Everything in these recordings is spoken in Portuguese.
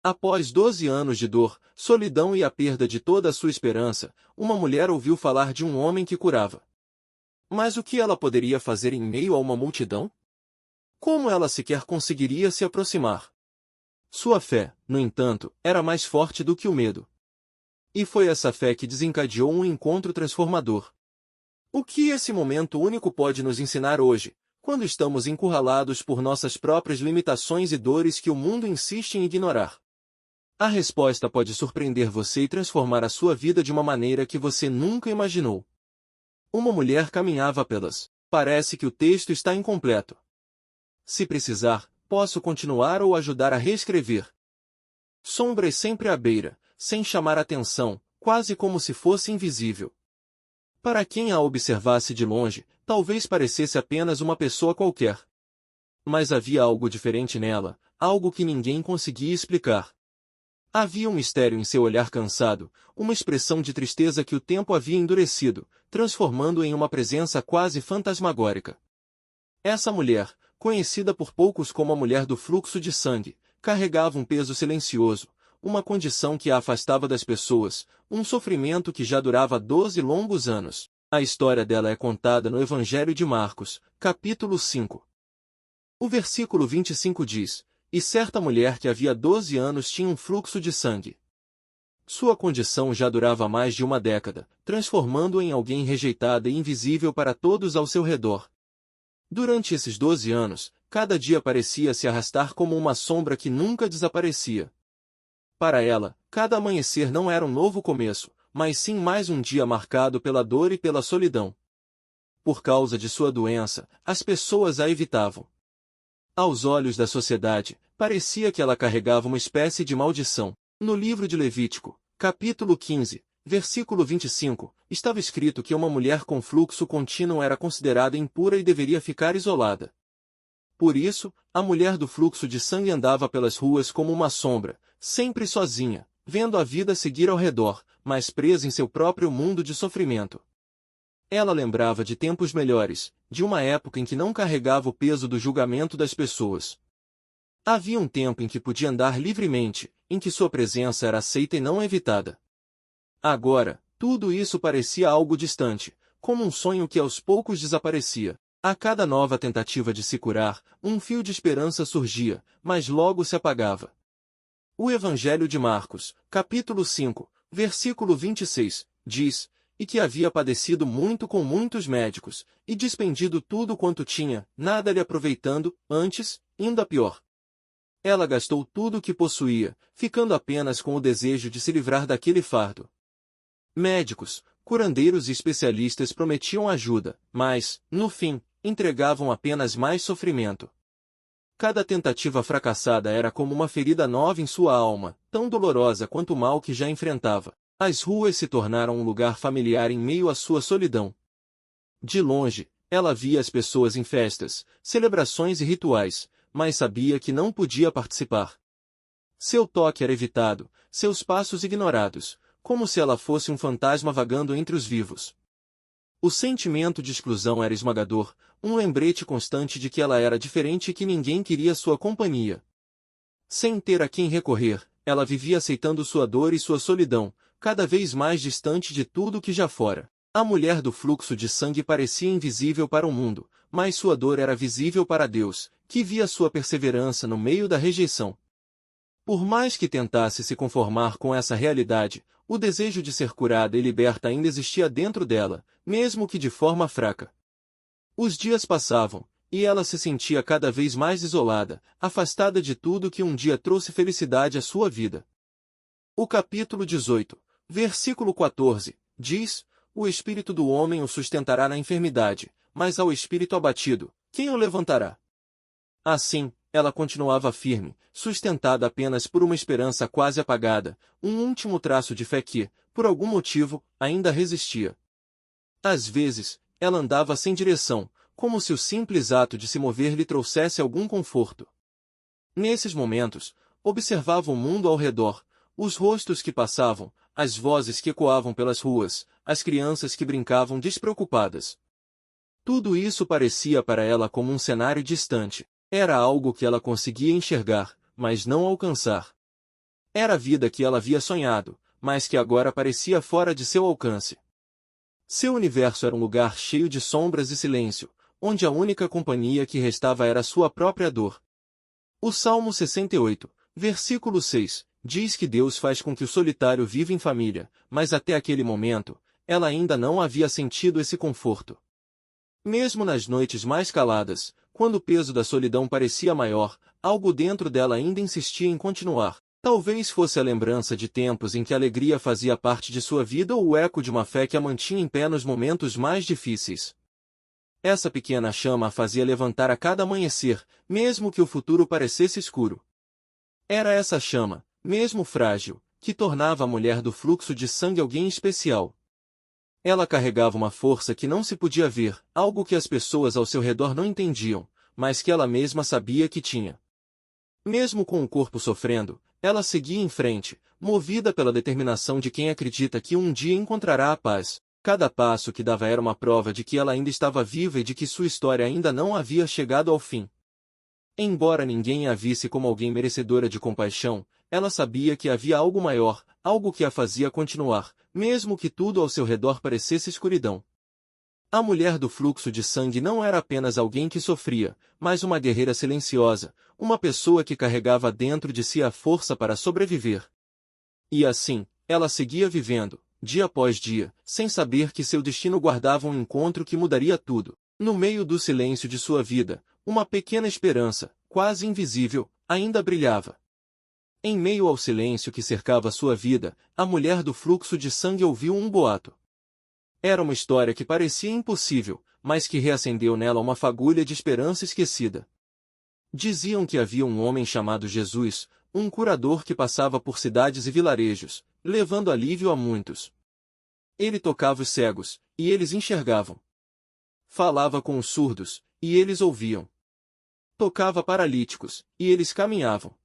Após 12 anos de dor, solidão e a perda de toda a sua esperança, uma mulher ouviu falar de um homem que curava. Mas o que ela poderia fazer em meio a uma multidão? Como ela sequer conseguiria se aproximar? Sua fé, no entanto, era mais forte do que o medo. E foi essa fé que desencadeou um encontro transformador. O que esse momento único pode nos ensinar hoje, quando estamos encurralados por nossas próprias limitações e dores que o mundo insiste em ignorar? A resposta pode surpreender você e transformar a sua vida de uma maneira que você nunca imaginou. Uma mulher caminhava pelas. Parece que o texto está incompleto. Se precisar, posso continuar ou ajudar a reescrever. Sombras sempre à beira, sem chamar atenção, quase como se fosse invisível. Para quem a observasse de longe, talvez parecesse apenas uma pessoa qualquer. Mas havia algo diferente nela, algo que ninguém conseguia explicar. Havia um mistério em seu olhar cansado, uma expressão de tristeza que o tempo havia endurecido, transformando em uma presença quase fantasmagórica. Essa mulher, conhecida por poucos como a mulher do fluxo de sangue, carregava um peso silencioso, uma condição que a afastava das pessoas, um sofrimento que já durava 12 longos anos. A história dela é contada no Evangelho de Marcos, capítulo 5. O versículo 25 diz: E certa mulher que havia 12 anos tinha um fluxo de sangue. Sua condição já durava mais de uma década, transformando-a em alguém rejeitada e invisível para todos ao seu redor. Durante esses 12 anos, cada dia parecia se arrastar como uma sombra que nunca desaparecia. Para ela, cada amanhecer não era um novo começo, mas sim mais um dia marcado pela dor e pela solidão. Por causa de sua doença, as pessoas a evitavam. Aos olhos da sociedade, parecia que ela carregava uma espécie de maldição. No livro de Levítico, capítulo 15, versículo 25, estava escrito que uma mulher com fluxo contínuo era considerada impura e deveria ficar isolada. Por isso, a mulher do fluxo de sangue andava pelas ruas como uma sombra, sempre sozinha, vendo a vida seguir ao redor, mas presa em seu próprio mundo de sofrimento. Ela lembrava de tempos melhores, de uma época em que não carregava o peso do julgamento das pessoas. Havia um tempo em que podia andar livremente, em que sua presença era aceita e não evitada. Agora, tudo isso parecia algo distante, como um sonho que aos poucos desaparecia. A cada nova tentativa de se curar, um fio de esperança surgia, mas logo se apagava. O Evangelho de Marcos, capítulo 5, versículo 26, diz: E que havia padecido muito com muitos médicos, e despendido tudo quanto tinha, nada lhe aproveitando, antes, indo a pior. Ela gastou tudo o que possuía, ficando apenas com o desejo de se livrar daquele fardo. Médicos, curandeiros e especialistas prometiam ajuda, mas, no fim, entregavam apenas mais sofrimento. Cada tentativa fracassada era como uma ferida nova em sua alma, tão dolorosa quanto o mal que já enfrentava. As ruas se tornaram um lugar familiar em meio à sua solidão. De longe, ela via as pessoas em festas, celebrações e rituais, mas sabia que não podia participar. Seu toque era evitado, seus passos ignorados, como se ela fosse um fantasma vagando entre os vivos. O sentimento de exclusão era esmagador, um lembrete constante de que ela era diferente e que ninguém queria sua companhia. Sem ter a quem recorrer, ela vivia aceitando sua dor e sua solidão, cada vez mais distante de tudo que já fora. A mulher do fluxo de sangue parecia invisível para o mundo, mas sua dor era visível para Deus, que via sua perseverança no meio da rejeição. Por mais que tentasse se conformar com essa realidade, o desejo de ser curada e liberta ainda existia dentro dela, mesmo que de forma fraca. Os dias passavam, e ela se sentia cada vez mais isolada, afastada de tudo que um dia trouxe felicidade à sua vida. O capítulo 18, versículo 14, diz: O espírito do homem o sustentará na enfermidade, mas ao espírito abatido, quem o levantará? Assim, ela continuava firme, sustentada apenas por uma esperança quase apagada, um último traço de fé que, por algum motivo, ainda resistia. Às vezes, ela andava sem direção, como se o simples ato de se mover lhe trouxesse algum conforto. Nesses momentos, observava o mundo ao redor, os rostos que passavam, as vozes que ecoavam pelas ruas, as crianças que brincavam despreocupadas. Tudo isso parecia para ela como um cenário distante. Era algo que ela conseguia enxergar, mas não alcançar. Era a vida que ela havia sonhado, mas que agora parecia fora de seu alcance. Seu universo era um lugar cheio de sombras e silêncio, onde a única companhia que restava era sua própria dor. O Salmo 68, versículo 6, diz que Deus faz com que o solitário viva em família, mas até aquele momento, ela ainda não havia sentido esse conforto. Mesmo nas noites mais caladas, quando o peso da solidão parecia maior, algo dentro dela ainda insistia em continuar. Talvez fosse a lembrança de tempos em que a alegria fazia parte de sua vida ou o eco de uma fé que a mantinha em pé nos momentos mais difíceis. Essa pequena chama a fazia levantar a cada amanhecer, mesmo que o futuro parecesse escuro. Era essa chama, mesmo frágil, que tornava a mulher do fluxo de sangue alguém especial. Ela carregava uma força que não se podia ver, algo que as pessoas ao seu redor não entendiam, mas que ela mesma sabia que tinha. Mesmo com o corpo sofrendo, ela seguia em frente, movida pela determinação de quem acredita que um dia encontrará a paz. Cada passo que dava era uma prova de que ela ainda estava viva e de que sua história ainda não havia chegado ao fim. Embora ninguém a visse como alguém merecedora de compaixão, ela sabia que havia algo maior, algo que a fazia continuar, mesmo que tudo ao seu redor parecesse escuridão. A mulher do fluxo de sangue não era apenas alguém que sofria, mas uma guerreira silenciosa, uma pessoa que carregava dentro de si a força para sobreviver. E assim, ela seguia vivendo, dia após dia, sem saber que seu destino guardava um encontro que mudaria tudo. No meio do silêncio de sua vida, uma pequena esperança, quase invisível, ainda brilhava. Em meio ao silêncio que cercava sua vida, a mulher do fluxo de sangue ouviu um boato. Era uma história que parecia impossível, mas que reacendeu nela uma fagulha de esperança esquecida. Diziam que havia um homem chamado Jesus, um curador que passava por cidades e vilarejos, levando alívio a muitos. Ele tocava os cegos, e eles enxergavam. Falava com os surdos, e eles ouviam. Tocava paralíticos, e eles caminhavam.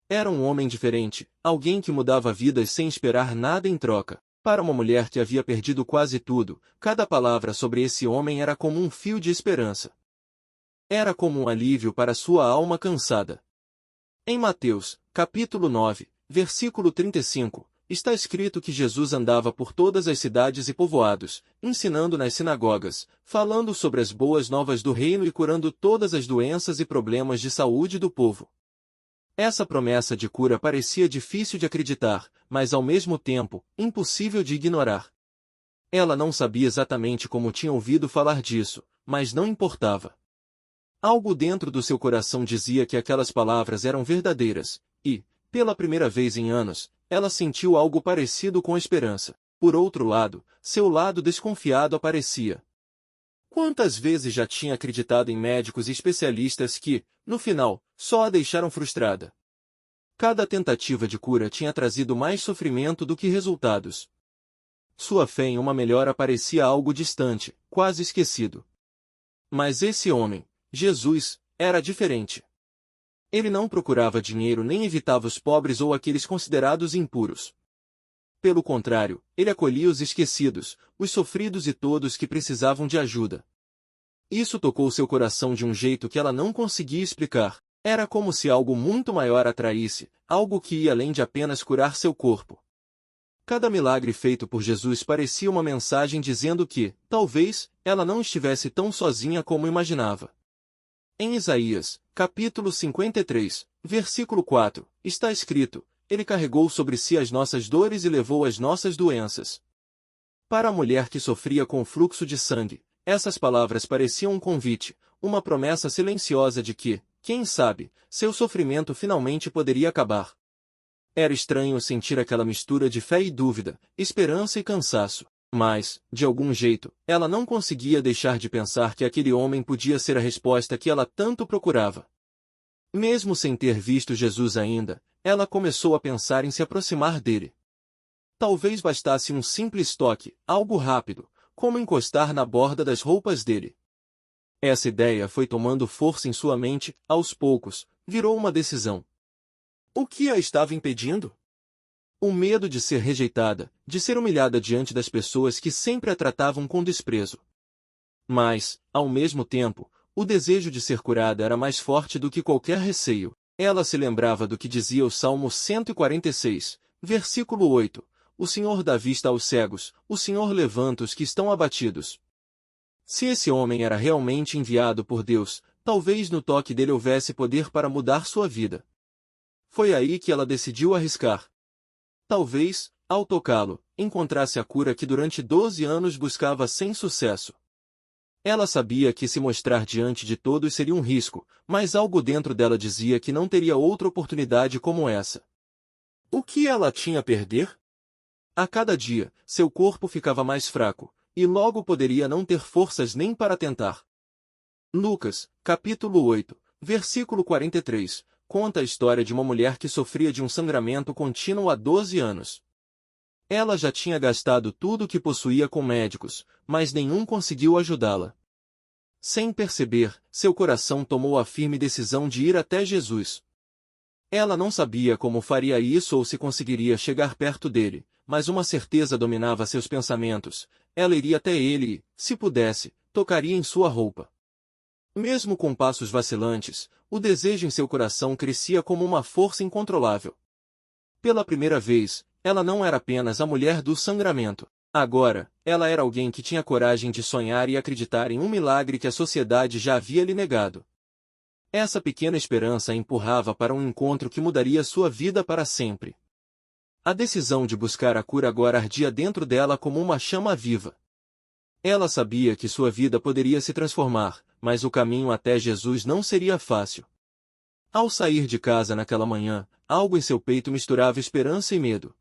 Era um homem diferente, alguém que mudava vidas sem esperar nada em troca. Para uma mulher que havia perdido quase tudo, cada palavra sobre esse homem era como um fio de esperança. Era como um alívio para sua alma cansada. Em Mateus, capítulo 9, versículo 35, está escrito que Jesus andava por todas as cidades e povoados, ensinando nas sinagogas, falando sobre as boas novas do reino e curando todas as doenças e problemas de saúde do povo. Essa promessa de cura parecia difícil de acreditar, mas ao mesmo tempo, impossível de ignorar. Ela não sabia exatamente como tinha ouvido falar disso, mas não importava. Algo dentro do seu coração dizia que aquelas palavras eram verdadeiras, e, pela primeira vez em anos, ela sentiu algo parecido com esperança. Por outro lado, seu lado desconfiado aparecia. Quantas vezes já tinha acreditado em médicos e especialistas que, no final, só a deixaram frustrada? Cada tentativa de cura tinha trazido mais sofrimento do que resultados. Sua fé em uma melhora parecia algo distante, quase esquecido. Mas esse homem, Jesus, era diferente. Ele não procurava dinheiro nem evitava os pobres ou aqueles considerados impuros. Pelo contrário, ele acolhia os esquecidos, os sofridos e todos que precisavam de ajuda. Isso tocou seu coração de um jeito que ela não conseguia explicar. Era como se algo muito maior a atraísse, algo que ia além de apenas curar seu corpo. Cada milagre feito por Jesus parecia uma mensagem dizendo que, talvez, ela não estivesse tão sozinha como imaginava. Em Isaías, capítulo 53, versículo 4, está escrito: Ele carregou sobre si as nossas dores e levou as nossas doenças. Para a mulher que sofria com o fluxo de sangue, essas palavras pareciam um convite, uma promessa silenciosa de que, quem sabe, seu sofrimento finalmente poderia acabar. Era estranho sentir aquela mistura de fé e dúvida, esperança e cansaço. Mas, de algum jeito, ela não conseguia deixar de pensar que aquele homem podia ser a resposta que ela tanto procurava. Mesmo sem ter visto Jesus ainda, ela começou a pensar em se aproximar dele. Talvez bastasse um simples toque, algo rápido, como encostar na borda das roupas dele. Essa ideia foi tomando força em sua mente, aos poucos, virou uma decisão. O que a estava impedindo? O medo de ser rejeitada, de ser humilhada diante das pessoas que sempre a tratavam com desprezo. Mas, ao mesmo tempo, o desejo de ser curada era mais forte do que qualquer receio. Ela se lembrava do que dizia o Salmo 146, versículo 8. O Senhor dá vista aos cegos, o Senhor levanta os que estão abatidos. Se esse homem era realmente enviado por Deus, talvez no toque dele houvesse poder para mudar sua vida. Foi aí que ela decidiu arriscar. Talvez, ao tocá-lo, encontrasse a cura que durante 12 anos buscava sem sucesso. Ela sabia que se mostrar diante de todos seria um risco, mas algo dentro dela dizia que não teria outra oportunidade como essa. O que ela tinha a perder? A cada dia, seu corpo ficava mais fraco, e logo poderia não ter forças nem para tentar. Lucas, capítulo 8, versículo 43, conta a história de uma mulher que sofria de um sangramento contínuo há 12 anos. Ela já tinha gastado tudo o que possuía com médicos, mas nenhum conseguiu ajudá-la. Sem perceber, seu coração tomou a firme decisão de ir até Jesus. Ela não sabia como faria isso ou se conseguiria chegar perto dele, mas uma certeza dominava seus pensamentos. Ela iria até ele e, se pudesse, tocaria em sua roupa. Mesmo com passos vacilantes, o desejo em seu coração crescia como uma força incontrolável. Pela primeira vez, ela não era apenas a mulher do sangramento. Agora, ela era alguém que tinha coragem de sonhar e acreditar em um milagre que a sociedade já havia lhe negado. Essa pequena esperança a empurrava para um encontro que mudaria sua vida para sempre. A decisão de buscar a cura agora ardia dentro dela como uma chama viva. Ela sabia que sua vida poderia se transformar, mas o caminho até Jesus não seria fácil. Ao sair de casa naquela manhã, algo em seu peito misturava esperança e medo.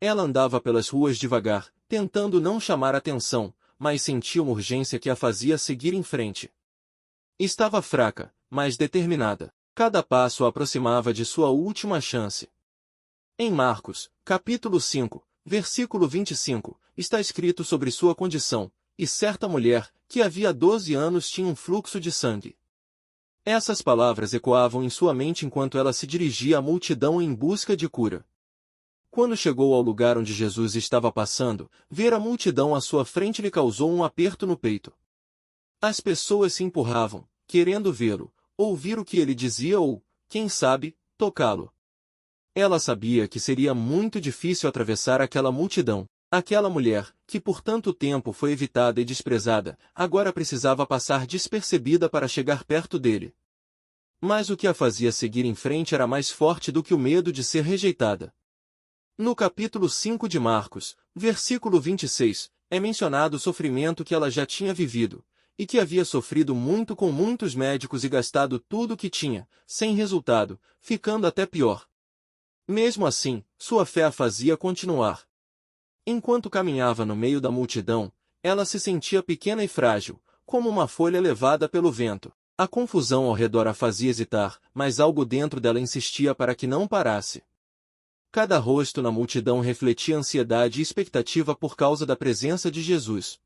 Ela andava pelas ruas devagar, tentando não chamar atenção, mas sentia uma urgência que a fazia seguir em frente. Estava fraca, mas determinada. Cada passo a aproximava de sua última chance. Em Marcos, capítulo 5, versículo 25, está escrito sobre sua condição, e certa mulher, que havia 12 anos tinha um fluxo de sangue. Essas palavras ecoavam em sua mente enquanto ela se dirigia à multidão em busca de cura. Quando chegou ao lugar onde Jesus estava passando, ver a multidão à sua frente lhe causou um aperto no peito. As pessoas se empurravam, querendo vê-lo, ouvir o que ele dizia ou, quem sabe, tocá-lo. Ela sabia que seria muito difícil atravessar aquela multidão. Aquela mulher, que por tanto tempo foi evitada e desprezada, agora precisava passar despercebida para chegar perto dele. Mas o que a fazia seguir em frente era mais forte do que o medo de ser rejeitada. No capítulo 5 de Marcos, versículo 26, é mencionado o sofrimento que ela já tinha vivido, e que havia sofrido muito com muitos médicos e gastado tudo o que tinha, sem resultado, ficando até pior. Mesmo assim, sua fé a fazia continuar. Enquanto caminhava no meio da multidão, ela se sentia pequena e frágil, como uma folha levada pelo vento. A confusão ao redor a fazia hesitar, mas algo dentro dela insistia para que não parasse. Cada rosto na multidão refletia ansiedade e expectativa por causa da presença de Jesus.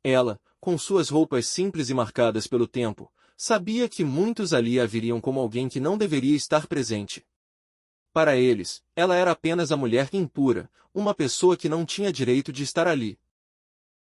Ela, com suas roupas simples e marcadas pelo tempo, sabia que muitos ali a viriam como alguém que não deveria estar presente. Para eles, ela era apenas a mulher impura, uma pessoa que não tinha direito de estar ali.